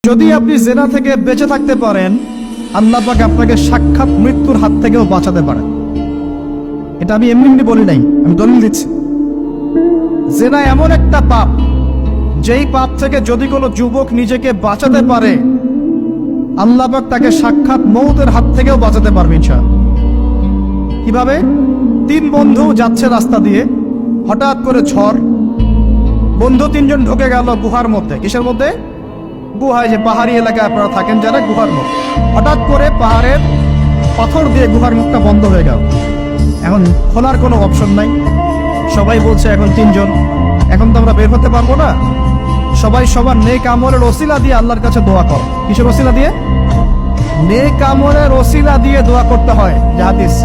যদি আপনি জেনা থেকে বেঁচে থাকতে পারেন, আল্লাহ পাক আপনাকে সাক্ষাৎ মৃত্যুর হাত থেকেও বাঁচাতে পারেন। এটা আমি এমনি এমনি বলি নাই, আমি দলিল দিচ্ছি। জেনা এমন একটা পাপ, যেই পাপ থেকে যদি কোনো যুবক নিজেকে বাঁচাতে পারে, আল্লাহ পাক তাকে সাক্ষাৎ মৌতের হাত থেকেও বাঁচাতে পারবে ইনশাআল্লাহ। কিভাবে? তিন বন্ধু যাচ্ছে রাস্তা দিয়ে, হঠাৎ করে ঝড়, বন্ধু তিনজন ঢুকে গেল গুহার মধ্যে। কিসের মধ্যে? গুহায়, যে পাহাড়ি এলাকায় আপনারা থাকেন যারা, গুহার মুখ। হঠাৎ করে পাহাড়ের পাথর দিয়ে গুহার মুখটা বন্ধ হয়ে গেল। এখন খোলার কোনো অপশন নাই। সবাই বলছে এখন তিনজন, এখন তো আমরা বের হতে পারবো না। সবাই সবার নেক আমলের ওসিলা দিয়ে আল্লাহর কাছে দোয়া কর। কিসের ওসিলা দিয়ে? নেক আমলের ওসিলা দিয়ে দোয়া করতে হয়। যে হাদিস,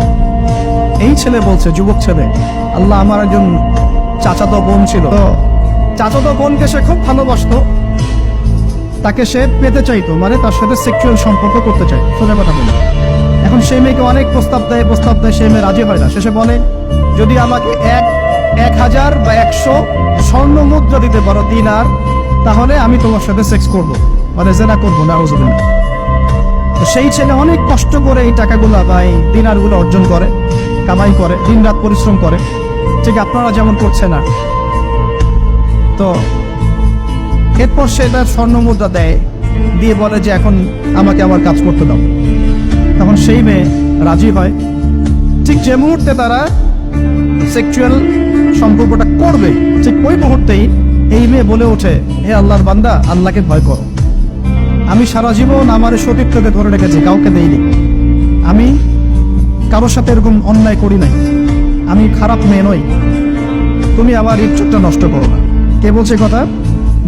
এই ছেলে বলছে, যুবক ছেলে, আল্লাহ আমার একজন চাচাতো বোন ছিল, তো চাচাতো বোনকে সে খুব ভালোবাসতো, তাকে সে পেতে চাইতো, মানে তার সাথে সেক্সুয়াল সম্পর্ক করতে চাই। শুনে কথা বলে, এখন সেই মেয়েকে অনেক প্রস্তাব দেয়, সেই মেয়ে রাজি হয় না। শেষে বলে, যদি আমাকে 1000 বা 100 স্বর্ণ মুদ্রা দিতে পারো, দিনার, তাহলে আমি তোমার সাথে সেক্স করব, মানে জেনা করবো না। তো সেই ছেলে অনেক কষ্ট করে এই টাকাগুলো বা এই দিনারগুলো অর্জন করে, কামাই করে, দিন রাত পরিশ্রম করে, ঠিক আপনারা যেমন করছে না। তো এরপর সে তার স্বর্ণ মুদ্রা দেয়, দিয়ে বলে যে এখন আমাকে আমার কাজ করতে দাও। তখন সেই মেয়ে রাজি হয়। ঠিক যে মুহূর্তে তারা সেক্সুয়াল সম্পর্কটা করবে, ঠিক ওই মুহূর্তেই এই মেয়ে বলে ওঠে, হে আল্লাহর বান্দা, আল্লাহকে ভয় করো। আমি সারা জীবন আমার সতীত্বকে ধরে রেখেছি, কাউকে দেইনি। আমি কারোর সাথে এরকম অন্যায় করি নাই, আমি খারাপ মেয়ে নই। তুমি আমার ইজ্জতটা নষ্ট করো না। কে বলছে কথা?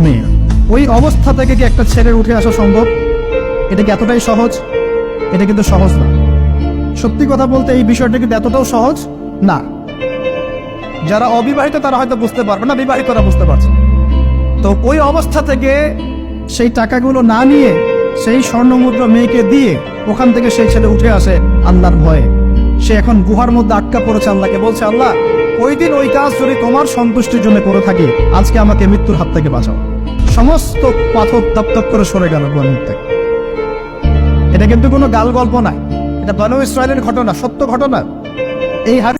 মেয়ে। ওই অবস্থা থেকে কি একটা ছেলের উঠে আসা সম্ভব? এটা কি এতটাই সহজ? এটা কিন্তু সহজ না। সত্যি কথা বলতে এই বিষয়টা কিন্তু এতটাও সহজ না। যারা অবিবাহিত তারা হয়তো বুঝতে পারবে না, বিবাহিতরা বুঝতে পারছে। তো ওই অবস্থা থেকে সেই টাকাগুলো না নিয়ে, সেই স্বর্ণ মুদ্রা মেয়েকে দিয়ে, ওখান থেকে সেই ছেলে উঠে আসে আল্লাহর ভয়ে। সে এখন গুহার মধ্যে আটকা পড়েছে, আল্লাহকে বলছে, আল্লাহ, ওই দিন ওই কাজ যদি তোমার সন্তুষ্টির জন্য করে থাকি, আজকে আমাকে মৃত্যুর হাত থেকে বাঁচাও। সমস্ত পাথর তপ করে সরে গেল গুহার মুখ থেকে। এটা কিন্তু কোনো গাল গল্প নয়, এটা বনু ইসরায়েলের ঘটনা, সত্য ঘটনা। এই